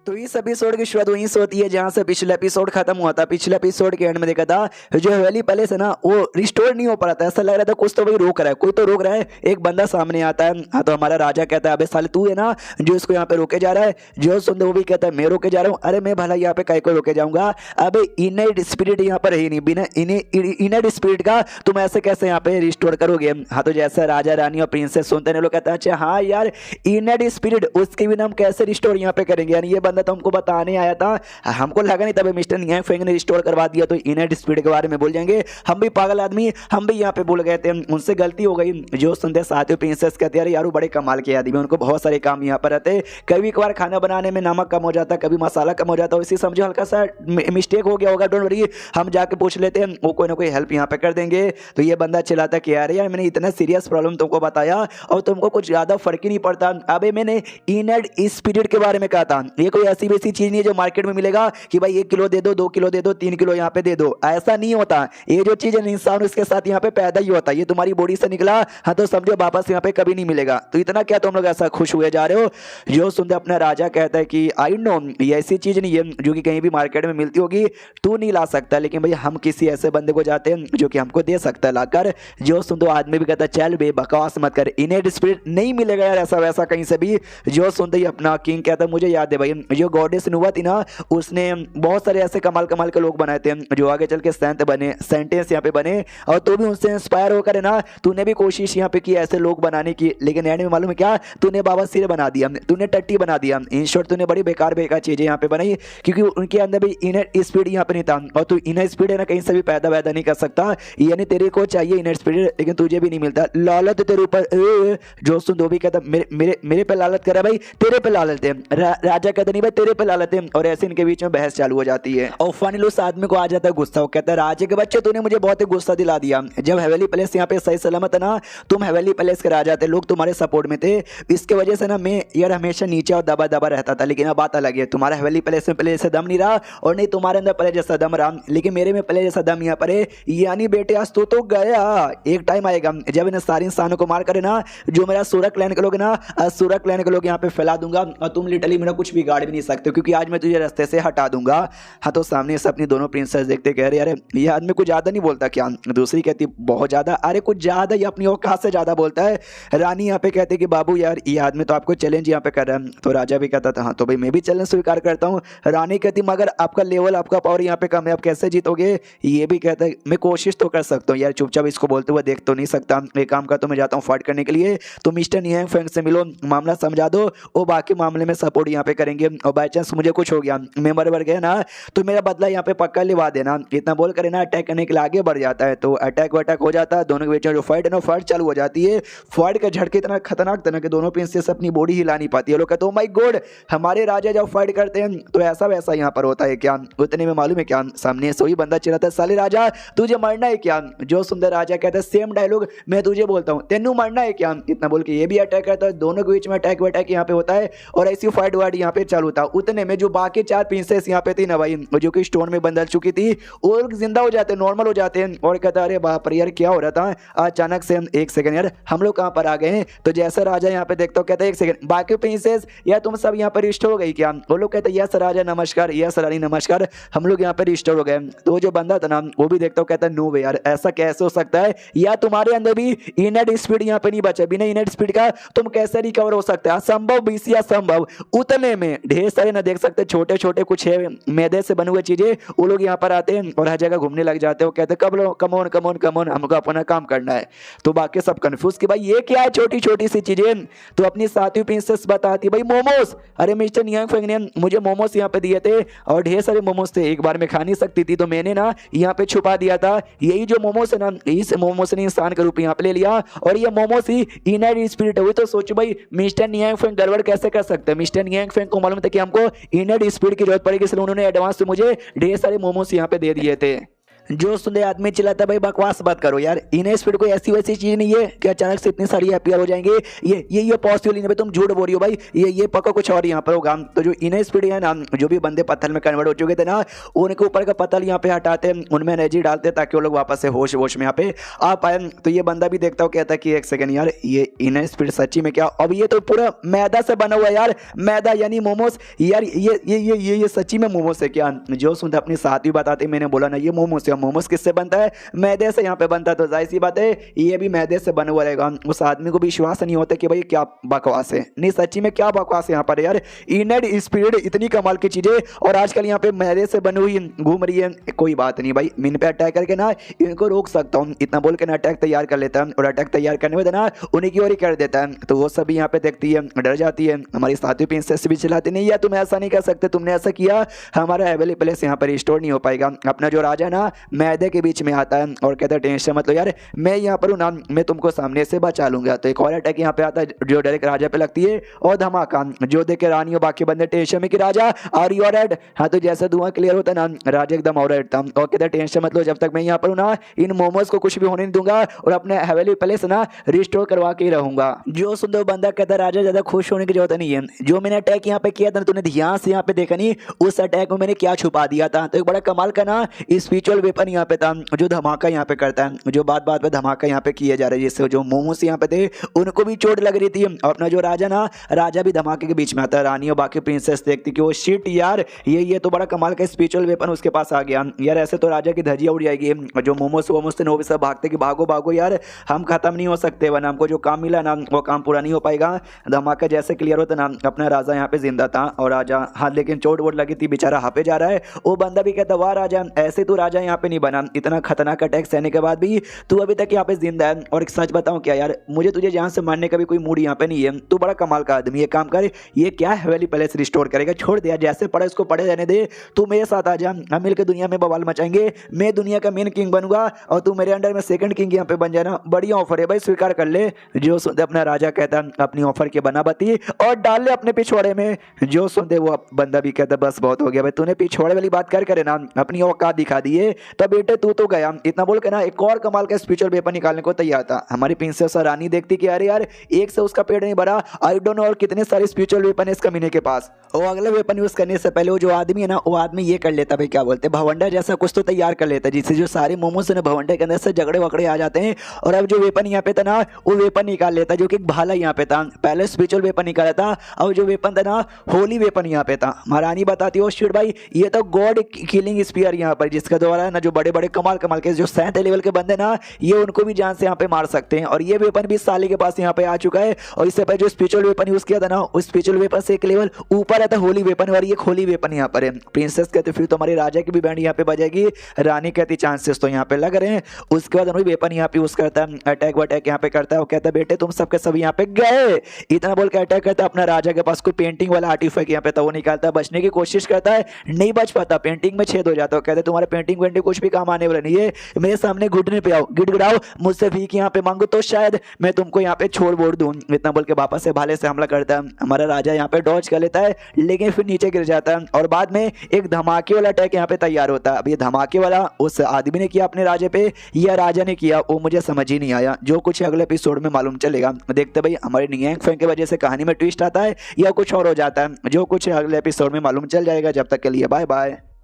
तो इस एपिसोड की शुरुआत वहीं से होती है जहां से पिछला एपिसोड खत्म हुआ था। पिछले एपिसोड के एंड में देखा था जो हवेली पैलेस है ना वो रिस्टोर नहीं हो पा रहा था। ऐसा लग रहा था कुछ तो भाई रोक रहा है, कोई तो रोक रहा है। एक बंदा सामने आता है। हाँ, तो हमारा राजा कहता है अबे साले तू है ना जो इसको यहाँ पे रोके जा रहा है। जो सुनते वो भी कहता है मैं रोके जा रहा हूँ। अरे मैं भला यहाँ पे काय को रोके जाऊंगा। अबे इनर स्पिरिट यहाँ पर है नहीं, बिना इनर स्पिरिट का तुम ऐसे कैसे यहाँ पे रिस्टोर करोगे। हाँ, तो जैसे राजा रानी और प्रिंसेस सुनते हैं लोग कहते हैं अच्छा हाँ यार इनर स्पिरिट उसके बिना हम कैसे रिस्टोर यहाँ पे करेंगे। यानी ये बंदा तो हमको बताने आया था, हमको लगा नहीं तब मिस्टर नियांग फेंग ने रिस्टोर करवा दिया तो इनर स्पीड के बारे में भूल जाएंगे। हम भी पागल आदमी, हम भी यहाँ पे भूल गए थे, उनसे गलती हो गई। जो संदेश साथियों प्रिंसेस कहते हैं यार बड़े कमाल के आदमी, उनको बहुत सारे काम यहाँ पर रहते। कभी कभार खाना बनाने में नमक कम हो जाता, कभी मसाला कम हो जाता, इसी समझो हल्का सा मिस्टेक हो गया होगा, डोंट वरी हम जाके पूछ लेते हैं, वो कोई ना कोई हेल्प यहाँ पे कर देंगे। तो ये बंदा चिल्लाता कि यार मैंने इतना सीरियस प्रॉब्लम तुमको बताया और तुमको कुछ ज्यादा फर्क ही नहीं पड़ता। अबे मैंने इनर स्पिरिट के बारे में कहा था, ये कोई ऐसी वैसी चीज नहीं है जो मार्केट में मिलेगा कि भाई 1 किलो दे दो, 2 किलो दे दो, 3 किलो यहाँ पे दे दो, ऐसा नहीं होता। ये जो चीज है इंसान उसके साथ यहाँ पे पैदा ही होता है, ये तुम्हारी बॉडी से निकला हाँ तो समझो वापस यहाँ पे कभी नहीं मिलेगा। तो इतना क्या तुम लोग ऐसा खुश हुए जा रहे हो। जो सुनते अपना राजा कहता है कि आई नो ये ऐसी चीज नहीं है जो कि कहीं भी मार्केट में मिलती होगी, तू नहीं ला सकता, लेकिन भाई हम किसी ऐसे बंदे को जाते हैं जो कि हमको दे सकता है लाकर। जो सुन दो आदमी भी कहता है चल बे बकवास मत कर, इनर स्पिरिट नहीं मिलेगा यार ऐसा वैसा कहीं से भी। जो सुनते ही अपना किंग कहता है मुझे याद है भाई जो गॉडेस नुवा थी ना उसने बहुत सारे ऐसे कमाल कमाल के लोग बनाए थे जो आगे चल के सेंट बने, सेंटेंस यहाँ पे बने। और तो भी उनसे इंस्पायर होकर है ना तूने भी कोशिश यहाँ पे की ऐसे लोग बनाने की, लेकिन एंड में मालूम है क्या तूने बाबा सिर बना दिया, तूने टट्टी बना दिया। इन शॉर्ट तूने बड़ी बेकार बेकार चीजें यहाँ पे बनाई क्योंकि उनके अंदर भी इनर स्पीड यहाँ पे नहीं था। और तू इनर स्पीड है ना कहीं से भी पैदा वैदा नहीं कर सकता, यानी तेरे को चाहिए इनर स्पीड लेकिन तुझे भी नहीं मिलता। लालत तेरे ऊपर जो सुन दो भी कहता मेरे पे लालत करा भाई, तेरे पे लालत है। राजा कहता नहीं भाई तेरे पे लालत है। और ऐसे इनके बीच में बहस चालू हो जाती है और फाइनली उस आदमी को आ जाता है गुस्सा। वो कहता है राजा के बच्चे तूने मुझे बहुत ही गुस्सा दिला दिया। जब हवेली पैलेस यहाँ पे सही सलामत है ना, तुम हवेली पैलेस के राजा थे, लोग तुम्हारे सपोर्ट में थे, इसके वजह से ना मैं यार हमेशा नीचे और दबा दबा रहता था। लेकिन अब बात अलग है, तुम्हारा हवेली पैलेस में पहले जैसा दम नहीं रहा और नहीं तुम्हारे अंदर पहले जैसा दम रहा, लेकिन मेरे में पहले जैसा दम यहाँ पर है। यानी बेटे आज तो गया, एक टाइम आएगा जब इन्हें सारे इंसानों को मार कर ना जो मेरा सूरज क्लैन के लोग ना सूरज क्लैन के लोग यहाँ पे फैला दूंगा और तुम लिटरली मेरा कुछ बिगाड़ भी नहीं सकते क्योंकि आज मैं तुझे रास्ते से हटा दूंगा। हाँ, तो सामने से अपनी दोनों प्रिंसेस देखते कह रहे अरे ये आदमी कुछ ज्यादा नहीं बोलता क्या। दूसरी कहती बहुत ज्यादा, अरे कुछ ज्यादा, ये अपनी औकात से ज्यादा बोलता है। रानी यहाँ पे कहते कि बाबू यार ये आदमी तो आपको चैलेंज यहाँ पे कर रहा है। तो राजा भी कहता था हाँ तो भाई मैं भी चैलेंज स्वीकार करता हूँ। रानी कहती मगर आपका लेवल आपका पावर यहाँ पे कम है, आप कैसे जीतोगे। ये भी कहता है मैं कोशिश तो कर सकता हूँ यार, चुपचाप इसको बोलते हुए देख तो नहीं सकता। एक काम का तो मैं जाता हूँ फाइट करने के लिए, तो मिस्टर नियांग फेंग से मिलो, मामला समझा दो, वो बाकी मामले में सपोर्ट यहाँ पे करेंगे। और बाई चांस मुझे कुछ हो गया, मैं मर गया ना तो मेरा बदला यहाँ पे पक्का लिवा देना। इतना बोल कर ना अटैक करने के लिए आगे बढ़ जाता है। तो अटैक वटैक हो जाता है, दोनों के बीच में जो फाइट है ना फाइट चालू हो जाती है। फाइट का झटके इतना खतरनाक था ना कि दोनों प्रिंसेस अपनी बॉडी हिला नहीं पाती है। लोग कहते हैं माय गॉड हमारे राजा जब फाइट करते हैं तो ऐसा वैसा यहाँ पर होता है क्या। उतने में मालूम है क्या सामने से वही बंदा चिल्लाता है साले राजा तुझे मरना है क्या। जो सुंदर राजा कहता है सेम डायलॉग मैं तुझे बोलता हूँ, तेनू मरना है क्या। इतना बोल के ये भी अटैक करता है, दोनों के बीच में अटैक वटैक यहाँ पे होता है और ऐसी फाइट वाइट यहाँ पे चालू था। उतने में जो बाकी 4 प्रिंसेस यहाँ पे थी ना भाई जो कि स्टोन में बंधल चुकी थी और जिंदा हो जाते, नॉर्मल हो जाते हैं। और कहता अरे बाप रे यार क्या हो रहा था अचानक से, एक सेकंड यार हम लोग कहाँ पर आ गए हैं। तो जैसा राजा यहाँ पे देखता हूँ कहता है एक सेकंड बाकी प्रिंसेस यार तुम सब यहाँ पर रिस्टोर हो गई क्या। वो लोग कहते यस राजा नमस्कार, यस रानी नमस्कार, हम लोग यहाँ पे रिस्टोर हो गए। तो जो बंदा था ना वो भी देखता हूँ कहता है नो वे यार ऐसा कैसे हो सकता है, या तुम्हारे अंदर भी इनर स्पीड यहाँ पे नहीं बचा, बिना इनर स्पीड का तुम कैसे रिकवर हो सकता है, असंभव बीसी असंभव। उतने में ढेर सारे ना देख सकते छोटे छोटे कुछ है मैदे से बने हुए चीजें, वो लोग यहाँ पर आते हैं और हर जगह घूमने लग जाते हैं। वो कहते कब लो कमोन कमोन कमोन हमको अपना काम करना है। तो बाकी सब कंफ्यूज कि भाई ये क्या है छोटी छोटी सी चीजें। तो अपनी साथी प्रिंसेस बताती भाई मोमोज, अरे मिस्टर नियांग फेंग ने मुझे मोमोज यहाँ पे दिए थे और ढेर सारे मोमोज थे, एक बार में खा नहीं सकती थी तो मैंने ना यहाँ पे छुपा दिया था। यही जो मोमोज है ना इस मोमोज ने इंसान का रूप यहाँ पे ले लिया और ये मोमोज ही इनर स्पिरिट हुई। तो सोचो भाई मिस्टर नियांग फेंग गड़बड़ कैसे कर सकते हैं। मिस्टर नियांग फेंग को मालूम था कि हमको इनर स्पिरिट की जरूरत पड़ेगी, इसलिए उन्होंने एडवांस में मुझे ढेर सारे मोमोज यहाँ पे दे दिए थे। जो सुनते आदमी चिल्लाता है भाई बकवास मत करो यार, इन्हें स्पीड कोई ऐसी वैसी चीज नहीं है कि अचानक से इतनी सारी अपीयर हो जाएंगे, ये पॉसिबल नहीं है भाई, तुम झूठ बोल रही हो भाई, ये पक्का कुछ और यहाँ पर होगा। तो जो इन्हें स्पीड है ना, जो भी बंदे पत्थर में कन्वर्ट हो चुके थे ना, उनके ऊपर का पत्थर यहाँ पे हटाते, उनमें एनर्जी डालते ताकि वो लोग वापस से होश वोश में यहाँ पे आ पाए। तो ये बंदा भी देखता हो, कहता है कि एक सेकंड यार, ये इन्हें स्पीड सच्ची में क्या, अब ये तो पूरा मैदा से बना हुआ यार, मैदा यानी मोमोज यार, ये सच्ची में मोमोज है क्या? जो सुनते अपनी साथी बताते, मैंने बोला ना ये मोमोज है, मोमोज किससे बनता है? मैदे से यहाँ पे बनता है, तो जाहिर सी बात है ये भी मैदे से बना हुआ रहेगा। उस आदमी को भी विश्वास नहीं होता कि भाई क्या बकवास है, नहीं सच्ची में क्या बकवास है यहाँ पर यार, इनर स्पीड इतनी कमाल की चीजें, और आजकल यहाँ पे मैदे से बनी हुई घूम रही है। कोई बात नहीं भाई, मैं इन पे अटैक करके ना इनको रोक सकता हूँ, इतना बोल के ना अटैक तैयार कर लेता है, और अटैक तैयार करने में ना उन्हीं की ओर ही कर देता है। तो वो सभी यहाँ पे देखती है, डर जाती है, हमारी साथी प्रिंसेस भी चिल्लाती नहीं यार तुम ऐसा नहीं कर सकते, तुमने ऐसा किया हमारा हेवली पैलेस यहाँ पर रिस्टोर नहीं हो पाएगा। अपना जो राजा ना मैदे के बीच में आता है और कहता है टेंशन मत लो यार, मैं यहाँ पर हूँ ना, मैं तुमको सामने से बचा लूंगा। तो एक और अटैक यहाँ पे आता है जो डायरेक्ट राजा पे लगती है, और धमाका जो देखे रानी और बाकी बंदे टेंशन में कि राजा आर यू ऑलराइट। हाँ तो जैसा धुआं क्लियर होता है ना, राजा एकदम ऑलराइट था और कहता है टेंशन मत लो, जब तक मैं यहाँ पर हूँ ना, इन मोमोज को कुछ भी होने नहीं दूंगा और अपने हवेली पैलेस ना रिस्टोर करवा के ही रहूंगा। जो सुंदर बंदा कहता है राजा ज्यादा खुश होने की जरूरत नहीं है, जो मैंने अटैक यहाँ पे किया था तूने ध्यान से यहाँ पे देखा नहीं, उस अटैक में मैंने क्या छुपा दिया था। तो एक बड़ा कमाल का ना स्पिरिचुअल वेपन यहाँ पे था जो धमाका यहाँ पे करता है, जो बात बात पे धमाका यहाँ पे किया जा रहा है, जिससे जो मोमोज यहाँ पे थे उनको भी चोट लग रही थी। और अपना जो राजा ना, राजा भी धमाके के बीच में आता है, रानी और बाकी प्रिंसेस देखती कि वो शिट यार, ये तो बड़ा कमाल का स्पिरिचुअल वेपन उसके पास आ गया यार, ऐसे तो राजा की धजिया उड़ जाएगी। जो मोमोज वोमोज थे वो भी सब भागते कि भागो भागो यार, हम खत्म नहीं हो सकते, वरना हमको जो काम मिला ना वो काम पूरा नहीं हो पाएगा। धमाका जैसे क्लियर होता ना, अपना राजा यहाँ पे जिंदा था और राजा हाँ लेकिन चोट वोट लगी थी, बेचारा हापे जा रहा है। वो बंदा भी कहता वाह राजा, ऐसे तू राजा यहाँ पे नहीं बना, इतना खतरनाक अटैक सहने के बाद भी तू अभी तक यहाँ पे जिंदा है। और एक सच बताऊं क्या यार, मुझे तुझे जान से मारने का भी कोई मूड यहाँ पे नहीं है, तू बड़ा कमाल का आदमी, ये काम कर, ये क्या हवेली पैलेस रिस्टोर करेगा, छोड़ दिया जैसे पड़े उसको पड़े रहने दे, तू मेरे साथ आ जा, हम मिलकर दुनिया में बवाल मचाएंगे, मैं दुनिया का मेन किंग बनूंगा और तू मेरे अंडर में सेकंड किंग यहाँ पे बन जाना, बढ़िया ऑफर है भाई, स्वीकार कर ले। जो सुनते अपना राजा कहता अपनी ऑफर के बना बती और डाल ले अपने पिछवाड़े में। जो सुनते वो बंदा भी कहता बस बहुत हो गया भाई, तूने पिछवाड़े वाली बात कर करे ना, अपनी औकात दिखा दिए, तो बेटे तू तो गया। इतना बोल के ना एक और कमाल का स्पिरिचुअल वेपन निकालने को तैयार था। हमारी प्रिंसेस और रानी देखती कि अरे यार एक से उसका पेट नहीं भरा, आई डोंट नो और कितने सारे स्पिरिचुअल वेपन है इस कमीने के पास। और अगले वेपन यूज करने से पहले वो जो आदमी है ना, वो आदमी ये कर लेता भाई, क्या बोलते हैं, भवंडर जैसा कुछ तो तैयार कर लेता है, जिससे जो सारे मोमोज ने भवंडर के अंदर से झगड़े वगड़े आ जाते हैं। और अब जो वेपन यहाँ पे था ना, वो वेपन निकाल लेता जो कि एक भाला यहाँ पे था, पहले स्पिरिचुअल वेपन निकाला था, और जो वेपन था ना होली वेपन यहाँ पे था। महारानी बताती हो शिट भाई, ये तो गॉड किलिंग स्पीयर यहाँ पर, जिसके द्वारा ना जो बड़े बड़े कमाल कमाल के जो 7 लेवल के बंदे ना, ये उनको भी जान से यहाँ पे मार सकते हैं। और ये वेपन भी साले के पास यहाँ पे आ चुका है, और इससे पहले जो स्पिरिचुअल वेपन यूज किया था ना, उस स्पिरिचुअल वेपन से एक लेवल ऊपर आता होली वेपन, और ये होली वेपन यहाँ पर है। प्रिंसेस कहते फिर तो हमारे राजा की भी बैंड यहाँ पे बजेगी, रानी कहती चांसेस तो यहाँ पे लग रहे हैं। उसके बाद वेपन यहाँ पे यूज करता है, अटैक वटैक यहाँ पे करता है, वो कहता है बेटे तुम सबके सब यहाँ पे गए, इतना बोल के अटैक करता है। अपना राजा के पास कोई पेंटिंग वाला आर्टिफैक्ट यहाँ पे था, वो निकालता है, बचने की कोशिश करता है, नहीं बच पाता, पेंटिंग में छेद हो जाता है। कहते तुम्हारे पेंटिंग वेंटिंग कुछ भी काम आने वाला नहीं है, मेरे सामने घुटने पे आओ, गिड़गिड़ाओ, मुझसे भीख यहाँ पे मांगो तो शायद मैं तुमको यहाँ पे छोड़ बोड़ दूं। इतना बोल के वापस से भाले से हमला करता है। हमारा राजा यहाँ पे डॉज कर लेता है, लेकिन फिर नीचे गिर जाता है, और बाद में एक धमाके वाला अटैक यहाँ पे तैयार होता है। अब ये धमाके वाला उस आदमी ने किया अपने राजे पे या राजा ने किया, वो मुझे समझ ही नहीं आया, जो कुछ अगले एपिसोड में मालूम चलेगा। देखते भाई हमारे नियांग फैन की वजह से कहानी में ट्विस्ट आता है या कुछ और हो जाता है, जो कुछ अगले एपिसोड में मालूम चल जाएगा। जब तक के लिए बाय बाय।